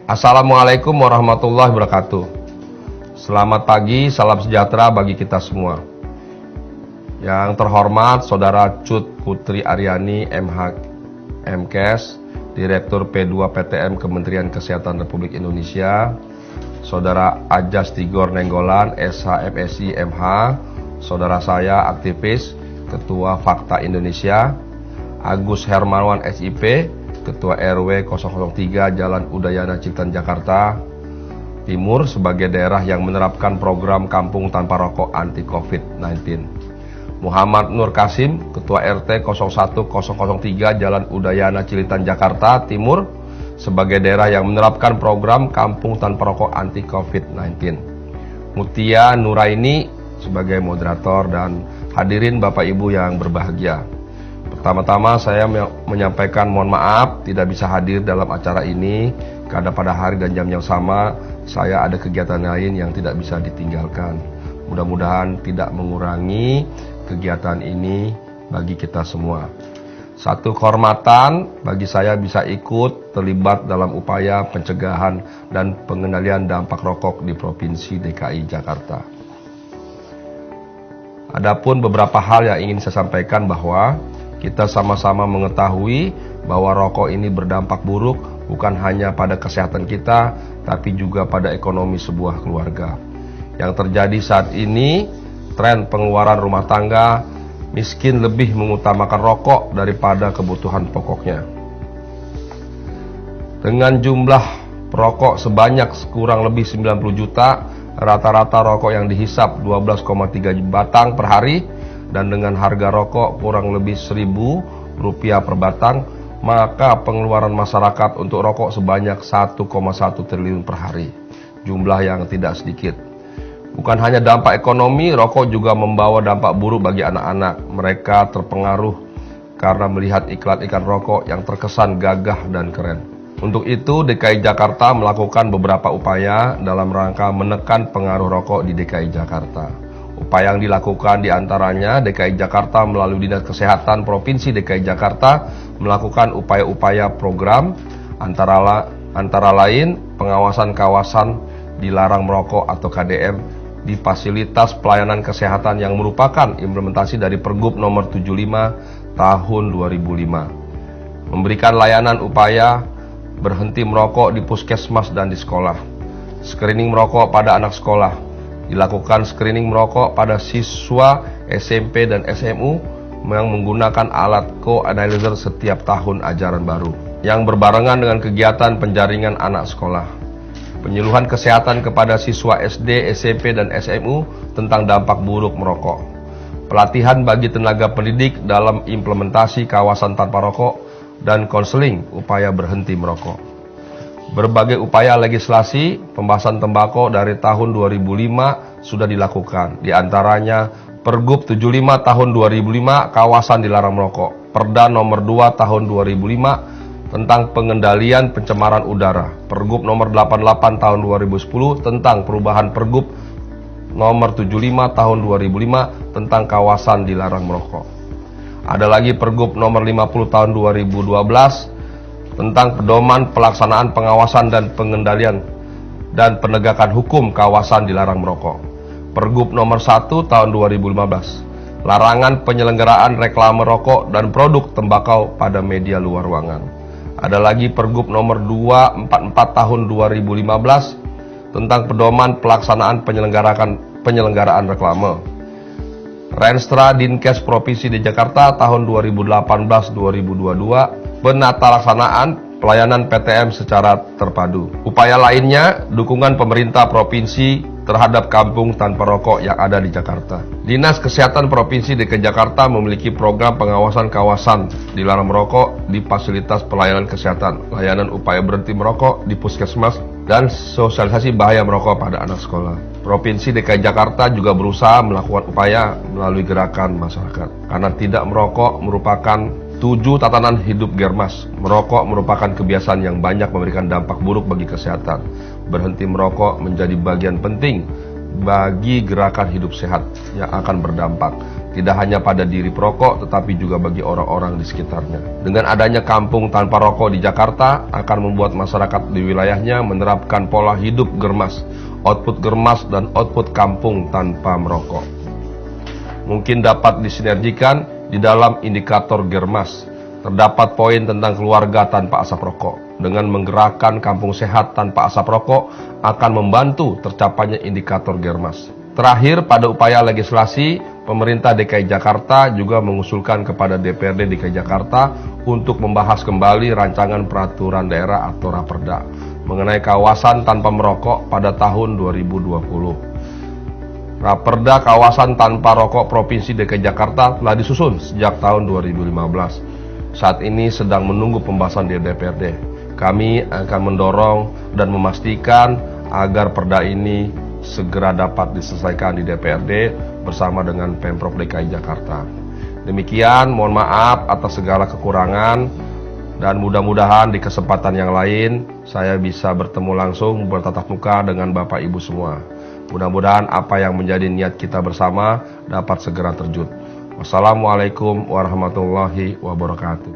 Assalamualaikum warahmatullahi wabarakatuh. Selamat pagi, salam sejahtera bagi kita semua. Yang terhormat Saudara Cut Putri Aryani MH MKes, Direktur P2 PTM Kementerian Kesehatan Republik Indonesia, Saudara Ajas Tigor Nenggolan SHFSI MH, saudara saya aktivis Ketua Fakta Indonesia, Agus Hermawan SIP, Ketua RW 003 Jalan Udayana Ciletan Jakarta Timur sebagai daerah yang menerapkan program Kampung Tanpa Rokok Anti COVID-19. Muhammad Nur Kasim, Ketua RT 01003 Jalan Udayana Ciletan Jakarta Timur sebagai daerah yang menerapkan program Kampung Tanpa Rokok Anti COVID-19. Mutia Nuraini sebagai moderator dan hadirin Bapak Ibu yang berbahagia. Pertama-tama saya menyampaikan mohon maaf tidak bisa hadir dalam acara ini karena pada hari dan jam yang sama saya ada kegiatan lain yang tidak bisa ditinggalkan. Mudah-mudahan tidak mengurangi kegiatan ini bagi kita semua. Satu kehormatan bagi saya bisa ikut terlibat dalam upaya pencegahan dan pengendalian dampak rokok di Provinsi DKI Jakarta. Adapun beberapa hal yang ingin saya sampaikan bahwa kita sama-sama mengetahui bahwa rokok ini berdampak buruk bukan hanya pada kesehatan kita, tapi juga pada ekonomi sebuah keluarga. Yang terjadi saat ini, tren pengeluaran rumah tangga miskin lebih mengutamakan rokok daripada kebutuhan pokoknya. Dengan jumlah perokok sebanyak kurang lebih 90 juta, rata-rata rokok yang dihisap 12,3 batang per hari, dan dengan harga rokok kurang lebih Rp1.000 per batang, maka pengeluaran masyarakat untuk rokok sebanyak 1,1 triliun per hari. Jumlah yang tidak sedikit. Bukan hanya dampak ekonomi, rokok juga membawa dampak buruk bagi anak-anak. Mereka terpengaruh karena melihat iklan-iklan rokok yang terkesan gagah dan keren. Untuk itu, DKI Jakarta melakukan beberapa upaya dalam rangka menekan pengaruh rokok di DKI Jakarta. Upaya yang dilakukan diantaranya DKI Jakarta melalui Dinas Kesehatan Provinsi DKI Jakarta melakukan upaya-upaya program antara lain pengawasan kawasan dilarang merokok atau KDM di fasilitas pelayanan kesehatan yang merupakan implementasi dari Pergub nomor 75 tahun 2005. Memberikan layanan upaya berhenti merokok di puskesmas dan di sekolah. Screening merokok pada anak sekolah. Dilakukan screening merokok pada siswa SMP dan SMU yang menggunakan alat co-analyzer setiap tahun ajaran baru yang berbarengan dengan kegiatan penjaringan anak sekolah. Penyuluhan kesehatan kepada siswa SD, SMP, dan SMU tentang dampak buruk merokok. Pelatihan bagi tenaga pendidik dalam implementasi kawasan tanpa rokok dan konseling upaya berhenti merokok. Berbagai upaya legislasi pembahasan tembakau dari tahun 2005 sudah dilakukan. Di antaranya Pergub 75 tahun 2005 kawasan dilarang merokok, Perda nomor 2 tahun 2005 tentang pengendalian pencemaran udara, Pergub nomor 88 tahun 2010 tentang perubahan Pergub nomor 75 tahun 2005 tentang kawasan dilarang merokok. Ada lagi Pergub nomor 50 tahun 2012 tentang pedoman pelaksanaan pengawasan dan pengendalian dan penegakan hukum kawasan dilarang merokok. Pergub nomor 1 tahun 2015, larangan penyelenggaraan reklame rokok dan produk tembakau pada media luar ruangan. Ada lagi Pergub nomor 244 tahun 2015 tentang pedoman pelaksanaan penyelenggaraan reklame. Renstra Dinkes Provinsi di Jakarta tahun 2018-2022 penata laksanaan pelayanan PTM secara terpadu. Upaya lainnya, dukungan pemerintah provinsi terhadap kampung tanpa rokok yang ada di Jakarta. Dinas Kesehatan Provinsi DKI Jakarta memiliki program pengawasan kawasan dilarang merokok di fasilitas pelayanan kesehatan, layanan upaya berhenti merokok di puskesmas, dan sosialisasi bahaya merokok pada anak sekolah. Provinsi DKI Jakarta juga berusaha melakukan upaya melalui gerakan masyarakat. Karena tidak merokok merupakan 7 tatanan hidup Germas. Merokok merupakan kebiasaan yang banyak memberikan dampak buruk bagi kesehatan. Berhenti merokok menjadi bagian penting bagi gerakan hidup sehat yang akan berdampak tidak hanya pada diri perokok tetapi juga bagi orang-orang di sekitarnya. Dengan adanya kampung tanpa rokok di Jakarta akan membuat masyarakat di wilayahnya menerapkan pola hidup germas, output germas dan output kampung tanpa merokok. Mungkin dapat disinergikan di dalam indikator germas. Terdapat poin tentang keluarga tanpa asap rokok. Dengan menggerakkan kampung sehat tanpa asap rokok akan membantu tercapainya indikator germas. Terakhir, pada upaya legislasi, pemerintah DKI Jakarta juga mengusulkan kepada DPRD DKI Jakarta untuk membahas kembali rancangan peraturan daerah atau Raperda mengenai kawasan tanpa merokok pada tahun 2020. Raperda kawasan tanpa rokok Provinsi DKI Jakarta telah disusun sejak tahun 2015. Saat ini sedang menunggu pembahasan di DPRD. Kami akan mendorong dan memastikan agar perda ini segera dapat diselesaikan di DPRD bersama dengan Pemprov DKI Jakarta. Demikian, mohon maaf atas segala kekurangan dan mudah-mudahan di kesempatan yang lain saya bisa bertemu langsung bertatap muka dengan Bapak Ibu semua. Mudah-mudahan apa yang menjadi niat kita bersama dapat segera terwujud. Wassalamualaikum warahmatullahi wabarakatuh.